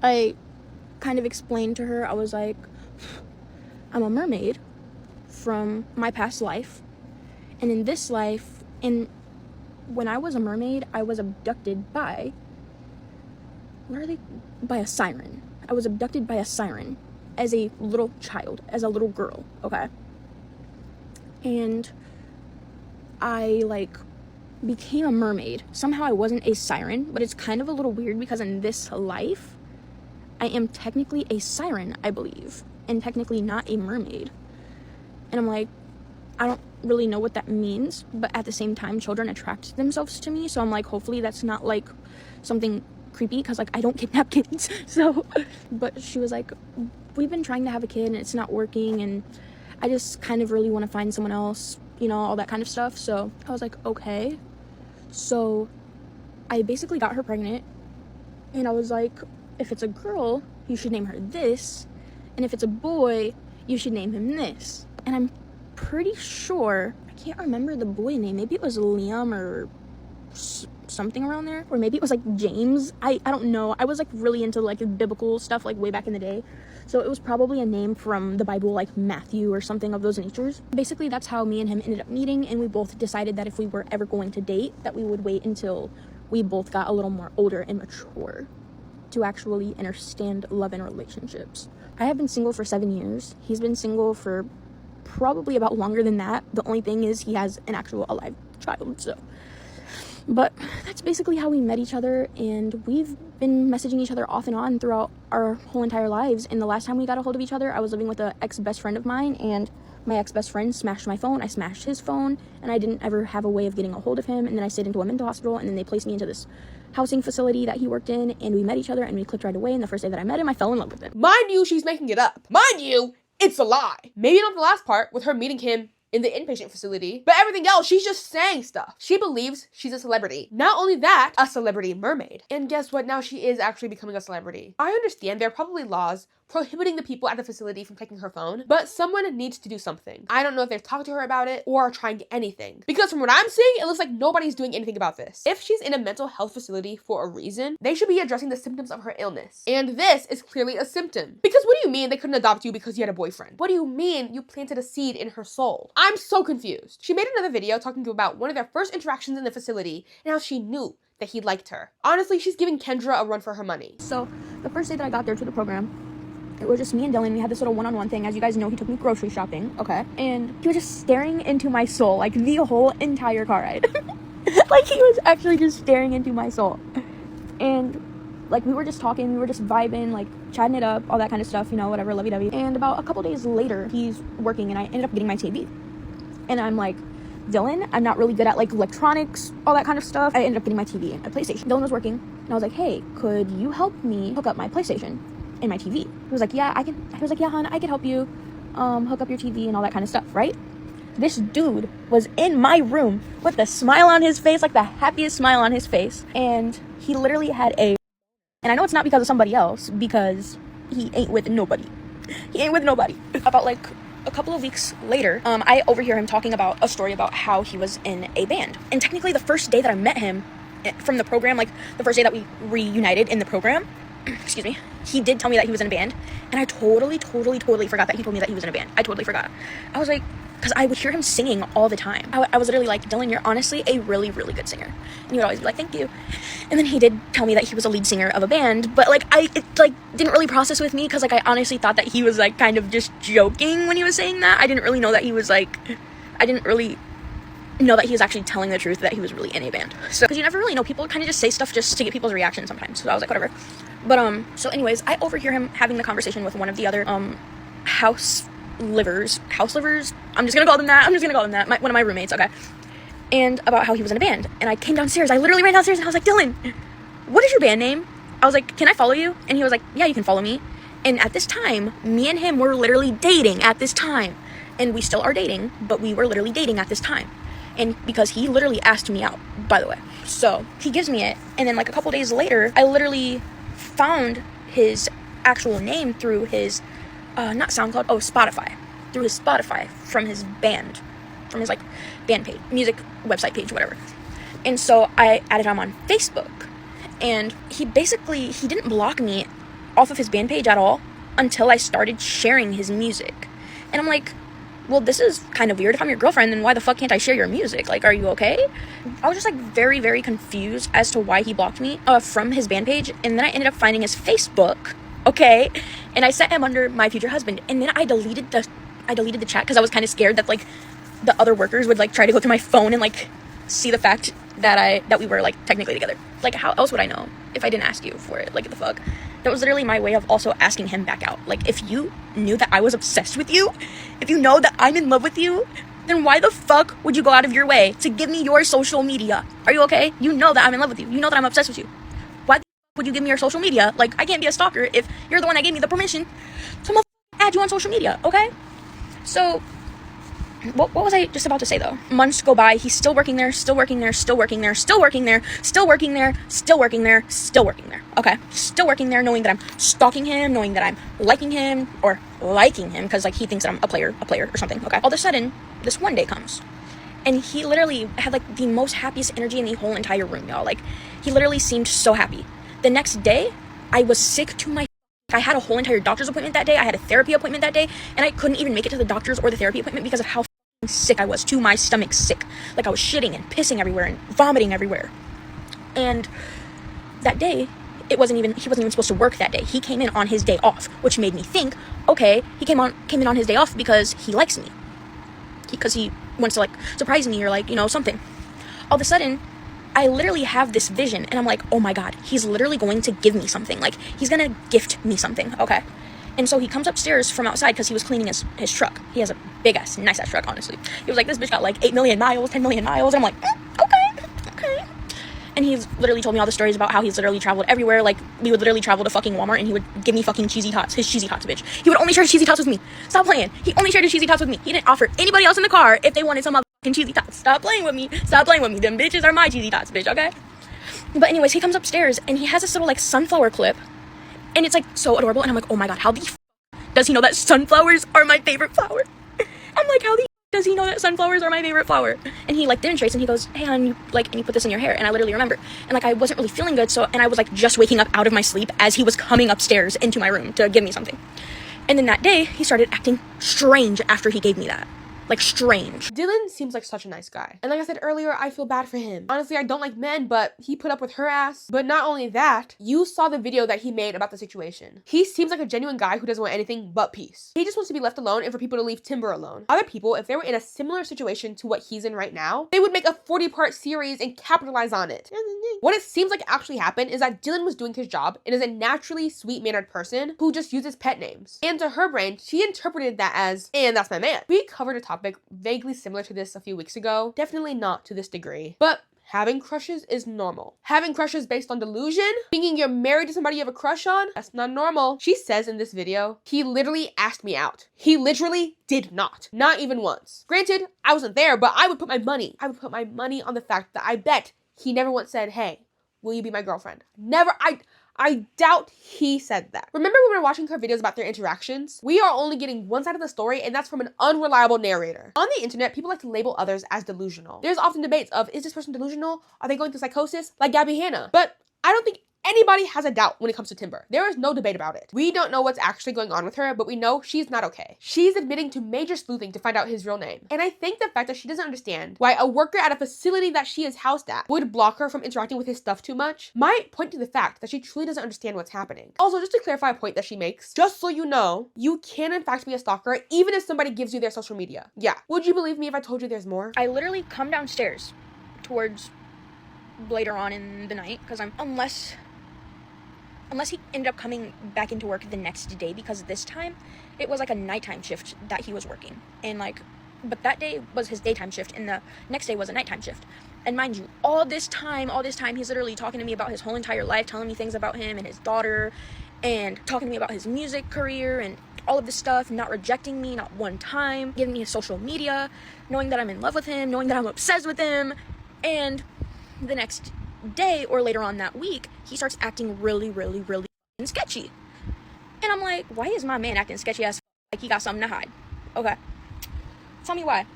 I kind of explained to her, I was like, I'm a mermaid from my past life, and in this life, when I was a mermaid, I was abducted by a siren. I was abducted by a siren as a little child, as a little girl, okay? And I like became a mermaid. Somehow I wasn't a siren, but it's kind of a little weird because in this life I am technically a siren, I believe, and technically not a mermaid. And I'm like, I don't really know what that means, but at the same time, children attract themselves to me, so I'm like, hopefully that's not like something creepy, because like I don't kidnap kids. So, but she was like, we've been trying to have a kid and it's not working, and I just kind of really want to find someone else, you know, all that kind of stuff. So I was like, okay. So I basically got her pregnant, and I was like, if it's a girl, you should name her this, and if it's a boy, you should name him this. And I'm pretty sure, I can't remember the boy name, maybe it was Liam or something around there, or maybe it was like James. I don't know. I was like really into like biblical stuff like way back in the day, so it was probably a name from the Bible, like Matthew or something of those natures. Basically, that's how me and him ended up meeting, and we both decided that if we were ever going to date, that we would wait until we both got a little more older and mature to actually understand love and relationships. I have been single for 7 years. He's been single for probably about longer than that. The only thing is he has an actual alive child, so. But that's basically how we met each other, and we've been messaging each other off and on throughout our whole entire lives. And the last time we got a hold of each other, I was living with an ex-best friend of mine, and my ex-best friend smashed my phone. I smashed his phone, and I didn't ever have a way of getting a hold of him. And then I stayed into a mental hospital, and then they placed me into this housing facility that he worked in, and we met each other, and we clicked right away. And the first day that I met him, I fell in love with him. Mind you, she's making it up. Mind you, it's a lie. Maybe not the last part with her meeting him in the inpatient facility, but everything else, she's just saying stuff. She believes she's a celebrity. Not only that, a celebrity mermaid. And guess what? Now she is actually becoming a celebrity. I understand there are probably laws prohibiting the people at the facility from taking her phone, but someone needs to do something. I don't know if they've talked to her about it or are trying anything, because from what I'm seeing, it looks like nobody's doing anything about this. If she's in a mental health facility for a reason, they should be addressing the symptoms of her illness. And this is clearly a symptom. Because what do you mean they couldn't adopt you because you had a boyfriend? What do you mean you planted a seed in her soul? I'm so confused. She made another video talking about one of their first interactions in the facility and how she knew that he liked her. Honestly, she's giving Kendra a run for her money. So the first day that I got there to the program, it was just me and Dylan. We had this little one-on-one thing. As you guys know, he took me grocery shopping, okay? And he was just staring into my soul, like, the whole entire car ride. Like, he was actually just staring into my soul. And, like, we were just talking, we were just vibing, like, chatting it up, all that kind of stuff, you know, whatever, lovey-dovey. And about a couple days later, he's working, and I ended up getting my TV. And I'm like, Dylan, I'm not really good at, like, electronics, all that kind of stuff. I ended up getting my TV and my PlayStation. Dylan was working, and I was like, hey, could you help me hook up my PlayStation and my TV? He was like, yeah, I can. He was like, yeah, hon, I can help you hook up your TV and all that kind of stuff, right? This dude was in my room with a smile on his face, like the happiest smile on his face. And he literally had and I know it's not because of somebody else, because he ain't with nobody. He ain't with nobody. About like a couple of weeks later, I overhear him talking about a story about how he was in a band. And technically the first day that I met him from the program, like the first day that we reunited in the program, excuse me, he did tell me that he was in a band, and I totally forgot that he told me that he was in a band. I totally forgot. I was like, because I would hear him singing all the time. I was literally like, Dylan, you're honestly a really good singer. And he would always be like, thank you. And then he did tell me that he was a lead singer of a band, but like, it didn't really process with me, because like, I honestly thought that he was like kind of just joking when he was saying that. I didn't really know that he was like, I didn't really know that he was actually telling the truth, that he was really in a band. So, because you never really know, people kind of just say stuff just to get people's reaction sometimes. So I was like, whatever. But so anyways, I overhear him having the conversation with one of the other house livers. I'm just gonna call them that. One of my roommates, okay. And about how he was in a band. And I came downstairs. I literally ran downstairs and I was like, Dylan, what is your band name? I was like, can I follow you? And he was like, yeah, you can follow me. And at this time, me and him were literally dating at this time. And we still are dating, but we were literally dating at this time. And because he literally asked me out, by the way. So he gives me it. And then like a couple days later, I literally found his actual name through his, not SoundCloud, Spotify. Through his Spotify from his band. From his like band page, music website page, whatever. And so I added him on Facebook. And he didn't block me off of his band page at all until I started sharing his music. And I'm like, well, this is kind of weird. If I'm your girlfriend, then why the fuck can't I share your music? Like, are you okay? I was just like very confused as to why he blocked me from his band page. And then I ended up finding his Facebook, okay? And I set him under my future husband. And then I deleted the chat because I was kind of scared that like the other workers would like try to go through my phone and like see the fact that we were like technically together. Like, how else would I know if I didn't ask you for it? Like, the fuck? That was literally my way of also asking him back out. Like, if you knew that I was obsessed with you, if you know that I'm in love with you, then why the fuck would you go out of your way to give me your social media? Are you okay? You know that I'm in love with you. You know that I'm obsessed with you. Why the fuck would you give me your social media? Like, I can't be a stalker if you're the one that gave me the permission to add you on social media, okay? So, what was I just about to say, though? Months go by, he's still working there, still working there, still working there, still working there, still working there, still working there, still working there, okay? Still working there, knowing that I'm stalking him, knowing that I'm liking him, because, like, he thinks that I'm a player or something, okay? All of a sudden, this one day comes, and he literally had, like, the most happiest energy in the whole entire room, y'all. Like, he literally seemed so happy. The next day, I was sick to my I had a whole entire doctor's appointment that day. I had a therapy appointment that day, and I couldn't even make it to the doctor's or the therapy appointment because of how sick I was, to my stomach sick. Like, I was shitting and pissing everywhere and vomiting everywhere. And that day, he wasn't even supposed to work that day. He came in on his day off, which made me think, okay, he came in on his day off because he likes me. Because he wants to, like, surprise me or, like, you know, something. All of a sudden, I literally have this vision, and I'm like, oh my god, he's literally going to give me something. Like, he's gonna gift me something, okay? And so he comes upstairs from outside because he was cleaning his truck. He has a big-ass, nice-ass truck, honestly. He was like, this bitch got like 8 million miles, 10 million miles. And I'm like, okay. And he's literally told me all the stories about how he's literally traveled everywhere. Like, we would literally travel to fucking Walmart and he would give me fucking cheesy tots. His cheesy tots, bitch. He would only share cheesy tots with me. Stop playing. He only shared his cheesy tots with me. He didn't offer anybody else in the car if they wanted some motherfucking cheesy tots. Stop playing with me. Stop playing with me. Them bitches are my cheesy tots, bitch, okay? But anyways, he comes upstairs and he has this little, like, sunflower clip. And it's, like, so adorable. And I'm like, oh my god, how the does he know that sunflowers are my favorite flower? I'm like, how the does he know that sunflowers are my favorite flower? And he, like, demonstrates and he goes, hey, hon, and you put this in your hair. And I literally remember. And, like, I wasn't really feeling good. And I was, like, just waking up out of my sleep as he was coming upstairs into my room to give me something. And then that day, he started acting strange after he gave me that. Like, strange. Dylan seems like such a nice guy. And like I said earlier, I feel bad for him. Honestly, I don't like men, but he put up with her ass. But not only that, you saw the video that he made about the situation. He seems like a genuine guy who doesn't want anything but peace. He just wants to be left alone and for people to leave Timber alone. Other people, if they were in a similar situation to what he's in right now, they would make a 40-part series and capitalize on it. What it seems like actually happened is that Dylan was doing his job and is a naturally sweet-mannered person who just uses pet names. And to her brain, she interpreted that as, and that's my man. We covered a topic vaguely similar to this a few weeks ago. Definitely not to this degree, but having crushes is normal. Having crushes based on delusion, thinking you're married to somebody you have a crush on, that's not normal. She says in this video, he literally asked me out. He literally did not. Not even once. Granted, I wasn't there, but I would put my money on the fact that I bet he never once said, hey, will you be my girlfriend? Never. I doubt he said that. Remember when we were watching her videos about their interactions? We are only getting one side of the story, and that's from an unreliable narrator. On the internet, people like to label others as delusional. There's often debates of, is this person delusional? Are they going through psychosis? Like Gabby Hanna. But I don't think anybody has a doubt when it comes to Timber. There is no debate about it. We don't know what's actually going on with her, but we know she's not okay. She's admitting to major sleuthing to find out his real name. And I think the fact that she doesn't understand why a worker at a facility that she is housed at would block her from interacting with his stuff too much might point to the fact that she truly doesn't understand what's happening. Also, just to clarify a point that she makes, just so you know, you can in fact be a stalker even if somebody gives you their social media. Yeah. Would you believe me if I told you there's more? I literally come downstairs towards later on in the night because unless he ended up coming back into work the next day, because this time it was like a nighttime shift that he was working. And like, but that day was his daytime shift and the next day was a nighttime shift. And mind you, all this time, he's literally talking to me about his whole entire life, telling me things about him and his daughter, and talking to me about his music career and all of this stuff, not rejecting me, not one time, giving me his social media, knowing that I'm in love with him, knowing that I'm obsessed with him. And the next day or later on that week, he starts acting really sketchy. And I'm like, why is my man acting sketchy as like he got something to hide? Okay, tell me why.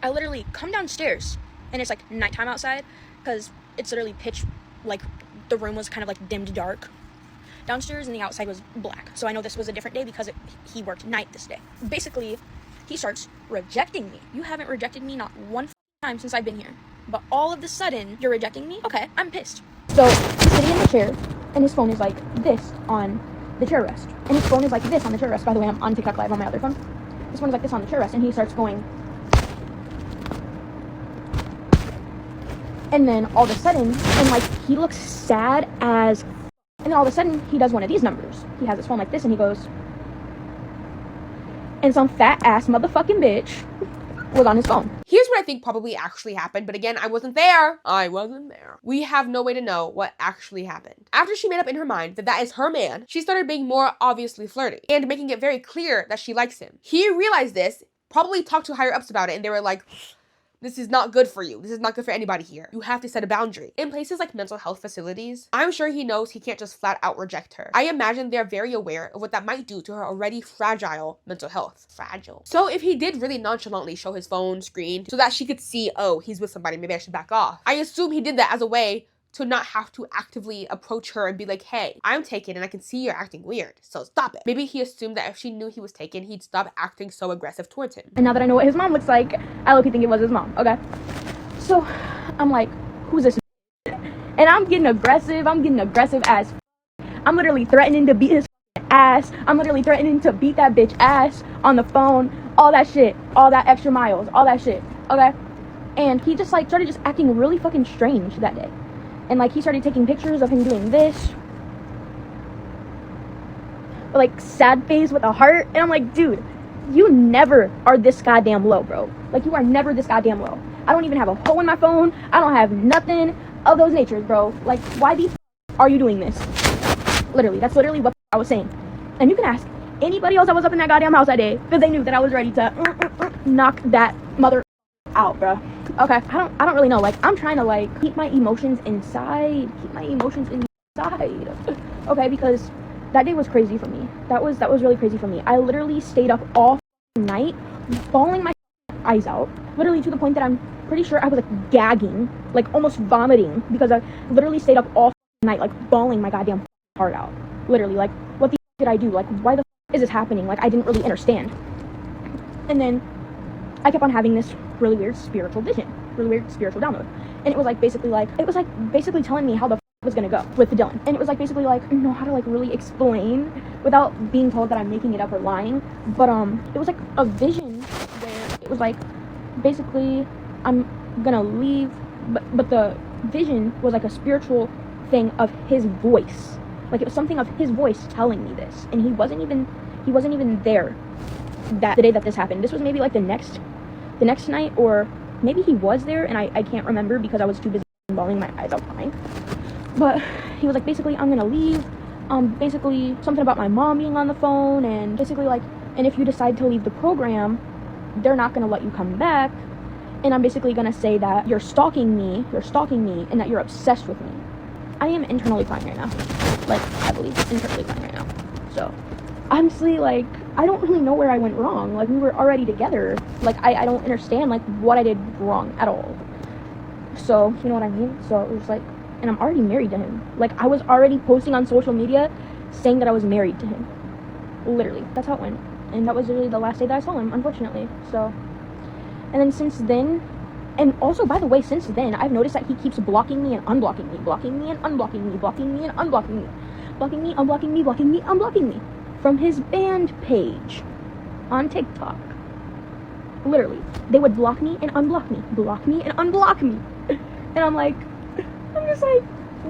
I literally come downstairs and it's like nighttime outside because it's literally pitch, like the room was kind of like dimmed dark downstairs and the outside was black. So I know this was a different day because he worked night this day. Basically, he starts rejecting me. You haven't rejected me not one time since I've been here. But all of a sudden, you're rejecting me? Okay, I'm pissed. So, he's sitting in the chair, and his phone is like this on the chair rest. And his phone is like this on the chair rest. By the way, I'm on TikTok Live on my other phone. His phone is like this on the chair rest, and he starts going. And then all of a sudden, and like, he looks sad as. And then all of a sudden, he does one of these numbers. He has his phone like this, and he goes. And some fat ass motherfucking bitch was on his phone. Here's what I think probably actually happened, but again, I wasn't there. We have no way to know what actually happened. After she made up in her mind that that is her man, she started being more obviously flirty and making it very clear that she likes him. He realized this, probably talked to higher ups about it, and they were like, this is not good for you. This is not good for anybody here. You have to set a boundary. In places like mental health facilities, I'm sure he knows he can't just flat out reject her. I imagine they're very aware of what that might do to her already fragile mental health. Fragile. So if he did really nonchalantly show his phone screen so that she could see, oh, he's with somebody, maybe I should back off. I assume he did that as a way to not have to actively approach her and be like, hey, I'm taken and I can see you're acting weird, so stop it. Maybe he assumed that if she knew he was taken, he'd stop acting so aggressive towards him. And now that I know what his mom looks like, I low-key think it was his mom, okay? So, I'm like, who's this? And I'm getting aggressive as I'm literally threatening to beat his ass. I'm literally threatening to beat that bitch ass on the phone, all that shit, all that extra miles, all that shit, okay? And he just like started just acting really fucking strange that day. And like he started taking pictures of him doing this, like sad face with a heart. And I'm like, dude, you never are this goddamn low, bro. Like you are never this goddamn low. I don't even have a hole in my phone. I don't have nothing. of those natures, bro. Like, why the are you doing this? Literally, that's literally what I was saying. And you can ask anybody else that was up in that goddamn house that day, because they knew that I was ready to knock that mother out, bro. Okay, I don't really know. Like, I'm trying to, like, keep my emotions inside. Okay, because that day was crazy for me. That was really crazy for me. I literally stayed up all night, bawling my eyes out, literally to the point that I'm pretty sure I was, like, gagging, like, almost vomiting, because I literally stayed up all night, like, bawling my goddamn heart out. Literally, like, what the did I do? Like, why the is this happening? Like, I didn't really understand. And then I kept on having this really weird spiritual vision, really weird spiritual download. And it was basically telling me how the was gonna go with the Dylan. And it was like basically like, I don't know how to like really explain without being told that I'm making it up or lying. But it was like a vision where it was like basically I'm gonna leave, but the vision was like a spiritual thing of his voice. Like, it was something of his voice telling me this, and he wasn't even there that the day that this happened. This was maybe like the next night, or maybe he was there and I can't remember because I was too busy bawling my eyes out crying. But he was like, basically, I'm gonna leave. Basically something about my mom being on the phone, and basically like, and if you decide to leave the program, they're not gonna let you come back. And I'm basically gonna say that you're stalking me, and that you're obsessed with me. I am internally crying right now. Like, heavily internally crying right now. So, honestly, like, I don't really know where I went wrong. Like, we were already together. Like, I don't understand, like, what I did wrong at all. So, you know what I mean? So, it was like, and I'm already married to him. Like, I was already posting on social media saying that I was married to him. Literally. That's how it went. And that was literally the last day that I saw him, unfortunately. So, and then since then, and also, by the way, since then, I've noticed that he keeps blocking me and unblocking me, blocking me and unblocking me, blocking me and unblocking me, blocking me, unblocking me, blocking me, unblocking me, from his band page on TikTok. Literally, they would block me and unblock me, block me and unblock me. And I'm just like,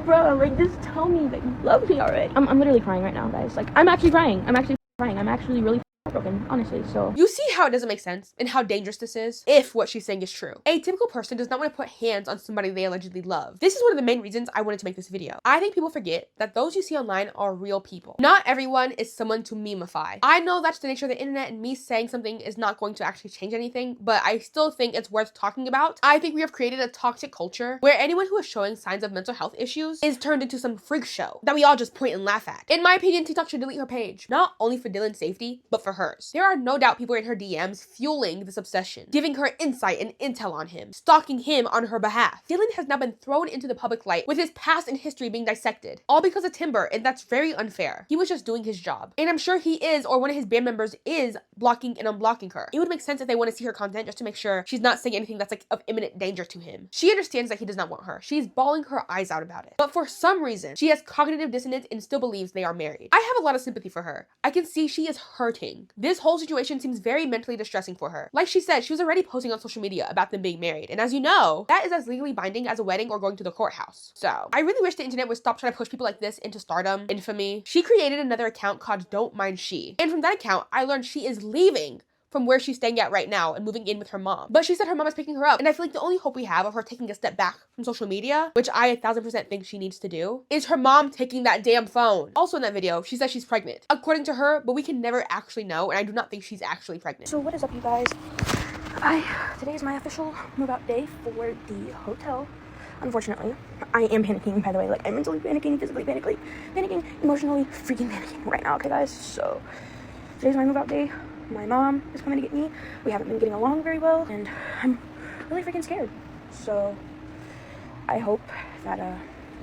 bro, like, just tell me that you love me already. I'm literally crying right now, guys. Like, I'm actually crying. I'm actually really broken, honestly. So you see how it doesn't make sense and how dangerous this is if what she's saying is true. A typical person does not want to put hands on somebody they allegedly love. This is one of the main reasons I wanted to make this video. I think people forget that those you see online are real people. Not everyone is someone to memeify. I know that's the nature of the internet, and me saying something is not going to actually change anything, but I still think it's worth talking about. I think we have created a toxic culture where anyone who is showing signs of mental health issues is turned into some freak show that we all just point and laugh at. In my opinion, TikTok should delete her page, not only for Dylan's safety, but for hers. There are no doubt people in her DMs fueling this obsession, giving her insight and intel on him, stalking him on her behalf. Dylan has now been thrown into the public light with his past and history being dissected, all because of Timber, and that's very unfair. He was just doing his job. And I'm sure he is, or one of his band members is, blocking and unblocking her. It would make sense if they want to see her content just to make sure she's not saying anything that's like of imminent danger to him. She understands that he does not want her. She's bawling her eyes out about it. But for some reason, she has cognitive dissonance and still believes they are married. I have a lot of sympathy for her. I can see she is hurting. This whole situation seems very mentally distressing for her. Like she said, she was already posting on social media about them being married. And as you know, that is as legally binding as a wedding or going to the courthouse. So I really wish the internet would stop trying to push people like this into stardom, infamy. She created another account called Don't Mind She. And from that account, I learned she is leaving from where she's staying at right now and moving in with her mom. But she said her mom is picking her up. And I feel like the only hope we have of her taking a step back from social media, which I 1000% think she needs to do, is her mom taking that damn phone. Also in that video, she says she's pregnant. According to her, but we can never actually know, and I do not think she's actually pregnant. what is up, you guys? Today is my official move out day for the hotel. Unfortunately, I am panicking, by the way. Like, I'm mentally panicking, physically panicking, emotionally freaking panicking right now, okay, guys? So today's my move out day. My mom is coming to get me. We haven't been getting along very well, and I'm really freaking scared. So I hope that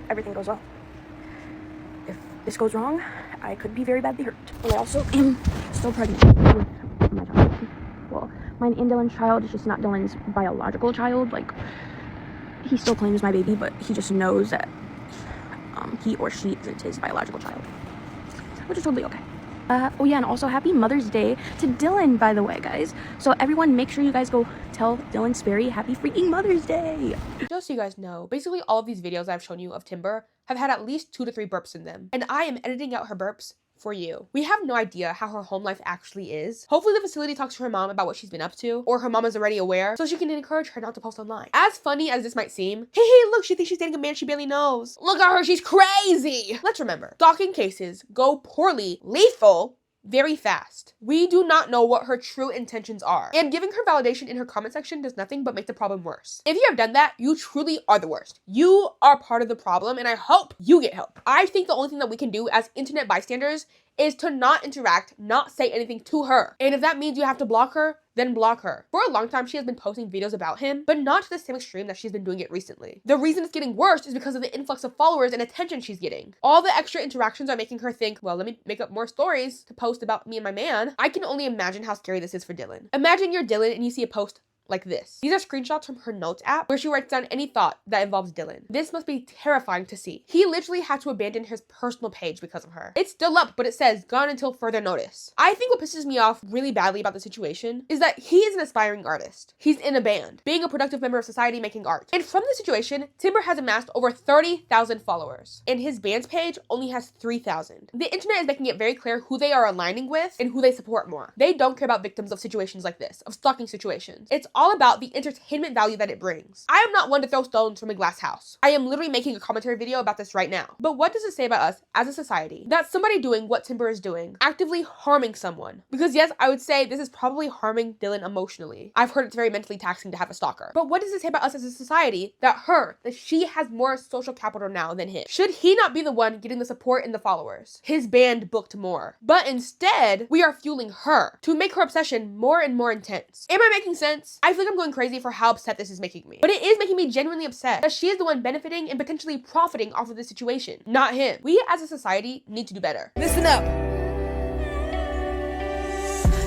everything goes well. If this goes wrong, I could be very badly hurt. And I also am still pregnant with my child. Well, mine and Dylan's child is just not Dylan's biological child. Like, he still claims my baby, but he just knows that he or she isn't his biological child, which is totally okay. Oh yeah, and also happy Mother's Day to Dylan, by the way, guys. So everyone, make sure you guys go tell Dylan Sperry happy freaking Mother's Day. Just so you guys know, basically all of these videos I've shown you of Timber have had at least 2 to 3 burps in them. And I am editing out her burps for you. We have no idea how her home life actually is. Hopefully the facility talks to her mom about what she's been up to, or her mom is already aware, so she can encourage her not to post online. As funny as this might seem, hey, look, she thinks she's dating a man she barely knows. Look at her, she's crazy! Let's remember, stalking cases go poorly, lethal, very fast. We do not know what her true intentions are, and giving her validation in her comment section does nothing but make the problem worse. If you have done that, you truly are the worst. You are part of the problem, and I hope you get help. I think the only thing that we can do as internet bystanders is to not interact, not say anything to her. And if that means you have to block her, then block her. For a long time, she has been posting videos about him, but not to the same extreme that she's been doing it recently. The reason it's getting worse is because of the influx of followers and attention she's getting. All the extra interactions are making her think, well, let me make up more stories to post about me and my man. I can only imagine how scary this is for Dylan. Imagine you're Dylan and you see a post like this. These are screenshots from her notes app where she writes down any thought that involves Dylan. This must be terrifying to see. He literally had to abandon his personal page because of her. It's still up, but it says gone until further notice. I think what pisses me off really badly about the situation is that he is an aspiring artist. He's in a band, being a productive member of society making art. And from this situation, Timber has amassed over 30,000 followers, and his band's page only has 3,000. The internet is making it very clear who they are aligning with and who they support more. They don't care about victims of situations like this, of stalking situations. It's all about the entertainment value that it brings. I am not one to throw stones from a glass house. I am literally making a commentary video about this right now. But what does it say about us as a society? That somebody doing what Timber is doing, actively harming someone. Because yes, I would say this is probably harming Dylan emotionally. I've heard it's very mentally taxing to have a stalker. But what does it say about us as a society that she has more social capital now than him? Should he not be the one getting the support and the followers? His band booked more. But instead, we are fueling her to make her obsession more and more intense. Am I making sense? I feel like I'm going crazy for how upset this is making me. But it is making me genuinely upset that she is the one benefiting and potentially profiting off of this situation, not him. We as a society need to do better. Listen up.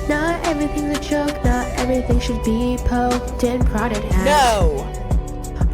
Not everything's a joke, not everything should be poked and prodded at. No.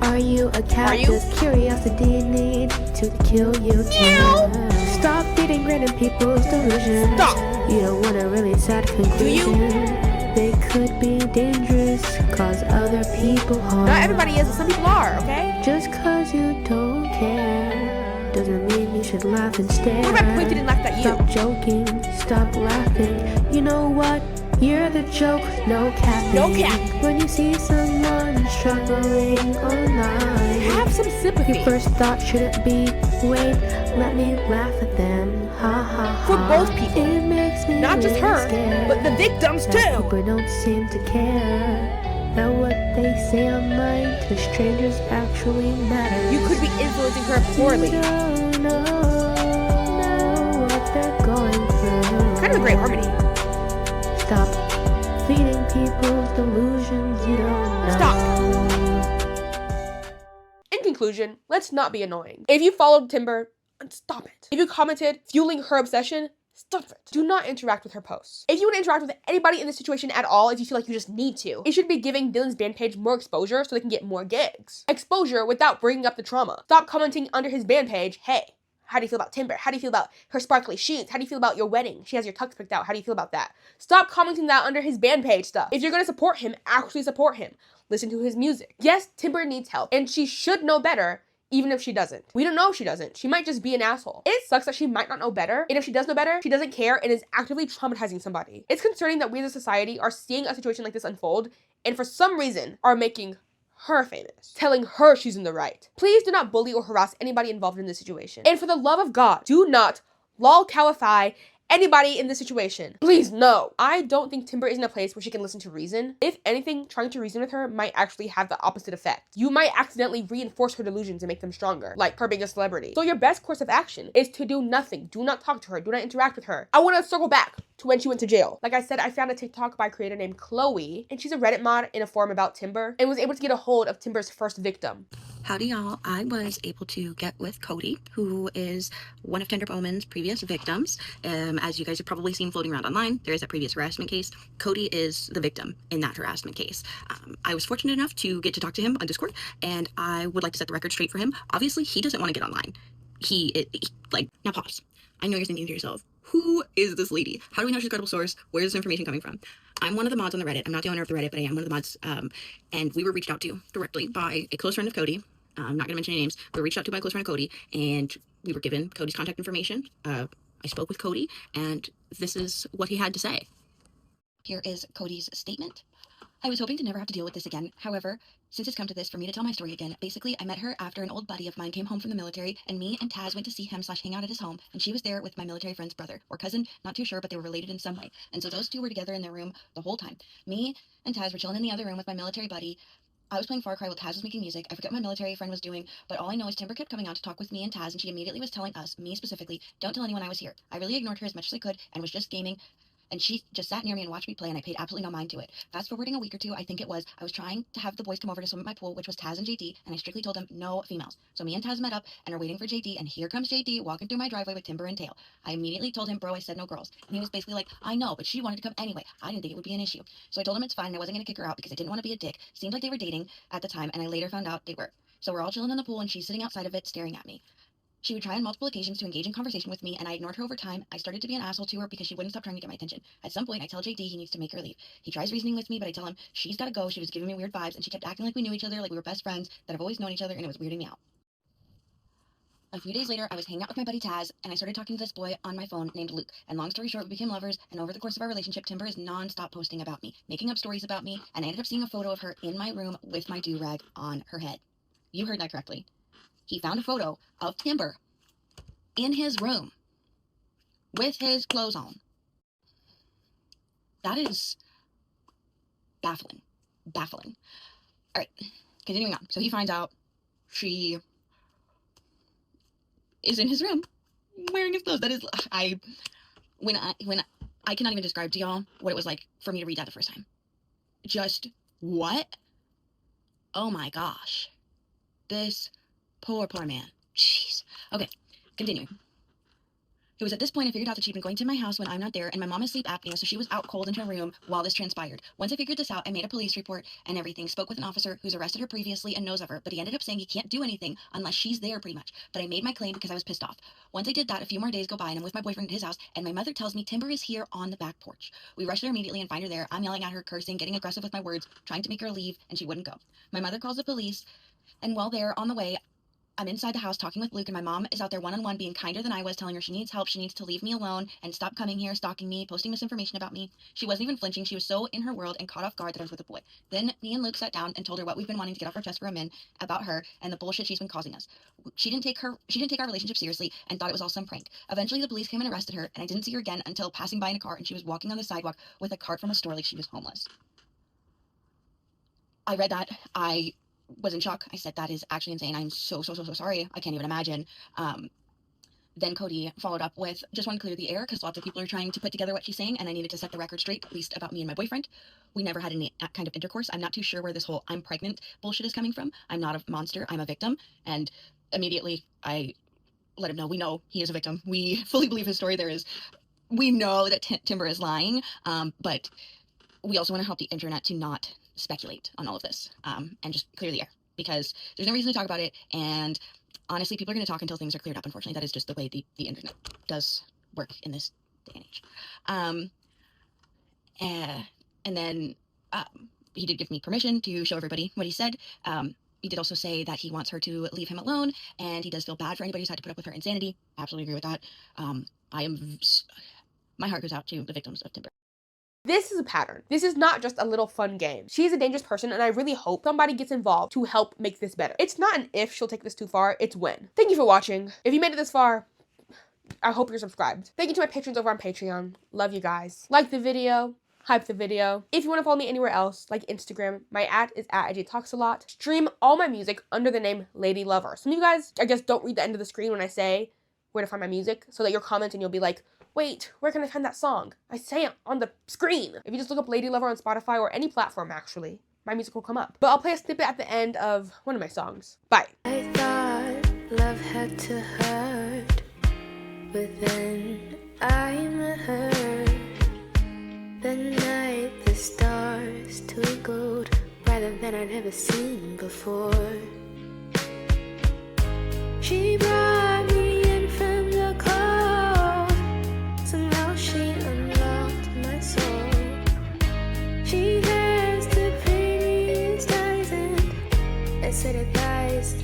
Are you a cat? Does curiosity need to kill you too? Stop feeding random people's delusions. Stop. You don't want a really sad conclusion. They could be dangerous, cause other people harm. Not everybody is, but some people are, okay? Just cause you don't care doesn't mean you should laugh and stare. What if I pointed and laughed at you? Stop joking, stop laughing. You know what? You're the joke, no capping. No cap. When you see someone struggling online, Have some sympathy. your first thought shouldn't be, wait, let me laugh at them. Ha ha ha. For both people. It makes me Not just really her, scared but the victims that too. people don't seem to care that what they say online to strangers actually matters. You could be influencing her poorly. You don't know what they're going through. Kind of a great harmony. Stop feeding people's delusions you don't know. Stop. In conclusion, let's not be annoying. If you followed Timber, stop it. If you commented fueling her obsession, stop it. Do not interact with her posts. If you want to interact with anybody in this situation at all, if you feel like you just need to, it should be giving Dylan's band page more exposure so they can get more gigs. Exposure without bringing up the trauma. Stop commenting under his band page, hey, how do you feel about Timber? How do you feel about her sparkly shoes? How do you feel about your wedding? She has your tux picked out. How do you feel about that? Stop commenting that under his band page stuff. If you're going to support him, actually support him. Listen to his music. Yes, Timber needs help, and she should know better, even if she doesn't. We don't know if she doesn't. She might just be an asshole. It sucks that she might not know better, and if she does know better, she doesn't care and is actively traumatizing somebody. It's concerning that we as a society are seeing a situation like this unfold, and for some reason are making her famous, telling her she's in the right. Please do not bully or harass anybody involved in this situation. And for the love of God, do not lolcalify anybody in this situation. Please, no. I don't think Timber is in a place where she can listen to reason. If anything, trying to reason with her might actually have the opposite effect. You might accidentally reinforce her delusions and make them stronger, like her being a celebrity. So your best course of action is to do nothing. Do not talk to her. Do not interact with her. I want to circle back to when she went to jail. Like I said, I found a TikTok by a creator named Chloe, and she's a Reddit mod in a forum about Timber, and was able to get a hold of Timber's first victim. Howdy y'all, I was able to get with Cody, who is one of Tender Bowman's previous victims. As you guys have probably seen floating around online, there is a previous harassment case. Cody is the victim in that harassment case. I was fortunate enough to get to talk to him on Discord, and I would like to set the record straight for him. Obviously, he doesn't want to get online. Now pause. I know you're thinking to yourself, who is this lady? How do we know she's a credible source? Where is this information coming from? I'm one of the mods on the Reddit. I'm not the owner of the Reddit, but I am one of the mods. And we were reached out to directly by a close friend of Cody. I'm not going to mention any names. We were reached out to by a close friend of Cody, and we were given Cody's contact information. I spoke with Cody, and this is what he had to say. Here is Cody's statement. I was hoping to never have to deal with this again. However, since it's come to this, for me to tell my story again, basically, I met her after an old buddy of mine came home from the military, and me and Taz went to see him/hang out at his home, and she was there with my military friend's brother, or cousin, not too sure, but they were related in some way. And so those two were together in their room the whole time. Me and Taz were chilling in the other room with my military buddy. I was playing Far Cry while Taz was making music. I forget what my military friend was doing, but all I know is Timber kept coming out to talk with me and Taz, and she immediately was telling us, me specifically, don't tell anyone I was here. I really ignored her as much as I could and was just gaming. And she just sat near me and watched me play, and I paid absolutely no mind to it. Fast forwarding a week or two, I think it was, I was trying to have the boys come over to swim at my pool, which was Taz and JD, and I strictly told them no females. So me and Taz met up and are waiting for JD, and here comes JD walking through my driveway with Timber and Tail. I immediately told him, bro, I said no girls. And he was basically like, I know, but she wanted to come anyway. I didn't think it would be an issue. So I told him it's fine, and I wasn't going to kick her out because I didn't want to be a dick. Seemed like they were dating at the time, and I later found out they were. So we're all chilling in the pool, and she's sitting outside of it staring at me. She would try on multiple occasions to engage in conversation with me, and I ignored her over time. I started to be an asshole to her because she wouldn't stop trying to get my attention. At some point, I tell JD he needs to make her leave. He tries reasoning with me, but I tell him she's got to go. She was giving me weird vibes, and she kept acting like we knew each other, like we were best friends, that have always known each other, and it was weirding me out. A few days later, I was hanging out with my buddy Taz, and I started talking to this boy on my phone named Luke. And long story short, we became lovers, and over the course of our relationship, Timber is non-stop posting about me, making up stories about me, and I ended up seeing a photo of her in my room with my do-rag on her head. You heard that correctly. He found a photo of Timber in his room with his clothes on. That is baffling. Baffling. All right, continuing on. So he finds out she is in his room wearing his clothes. That is, I cannot even describe to y'all what it was like for me to read that the first time. Just, what? Oh my gosh. This poor man. Jeez. Okay. Continuing. It was at this point I figured out that she'd been going to my house when I'm not there, and my mom has sleep apnea, so she was out cold in her room while this transpired. Once I figured this out, I made a police report and everything, spoke with an officer who's arrested her previously and knows of her, but he ended up saying he can't do anything unless she's there pretty much. But I made my claim because I was pissed off. Once I did that, a few more days go by, and I'm with my boyfriend at his house, and my mother tells me Timber is here on the back porch. We rush there immediately and find her there. I'm yelling at her, cursing, getting aggressive with my words, trying to make her leave, and she wouldn't go. My mother calls the police, and while they're on the way, I'm inside the house talking with Luke, and my mom is out there one-on-one being kinder than I was, telling her she needs help, she needs to leave me alone, and stop coming here, stalking me, posting misinformation about me. She wasn't even flinching. She was so in her world and caught off guard that I was with a boy. Then me and Luke sat down and told her what we've been wanting to get off our chest for a minute about her and the bullshit she's been causing us. She didn't take our relationship seriously and thought it was all some prank. Eventually the police came and arrested her, and I didn't see her again until passing by in a car, and she was walking on the sidewalk with a cart from a store like she was homeless. I read that. I was in shock. I said, that is actually insane. I'm so sorry. I can't even imagine. Then Cody followed up with, just want to clear the air because lots of people are trying to put together what she's saying, and I needed to set the record straight, at least about me and my boyfriend. We never had any kind of intercourse. I'm not too sure where this whole I'm pregnant bullshit is coming from. I'm not a monster. I'm a victim. And immediately I let him know, we know he is a victim. We fully believe his story. We know that Timber is lying, but we also want to help the internet to not speculate on all of this, and just clear the air, because there's no reason to talk about it, and honestly, people are going to talk until things are cleared up. Unfortunately, that is just the way the internet does work in this day and age. And then he did give me permission to show everybody what he said. He did also say that he wants her to leave him alone, and he does feel bad for anybody who's had to put up with her insanity. Absolutely agree with that. My heart goes out to the victims of Timber. This is a pattern. This is not just a little fun game. She's a dangerous person, and I really hope somebody gets involved to help make this better. It's not an if she'll take this too far, it's when. Thank you for watching. If you made it this far, I hope you're subscribed. Thank you to my patrons over on Patreon. Love you guys. Like the video, hype the video. If you want to follow me anywhere else, like Instagram, my @ is @AJTalksAlot. Stream all my music under the name Lady Lover. Some of you guys, I guess, don't read the end of the screen when I say where to find my music, so that you'll comment and you'll be like, wait, where can I find that song? I say it on the screen. If you just look up Lady Lover on Spotify or any platform, actually, my music will come up. But I'll play a snippet at the end of one of my songs. Bye. I thought love had to hurt, but then I'm hurt. The night the stars twinkled brighter than I'd ever seen before. She brought me in from the cold. Somehow she unlocked my soul. She has the prettiest eyes, and I said it lies.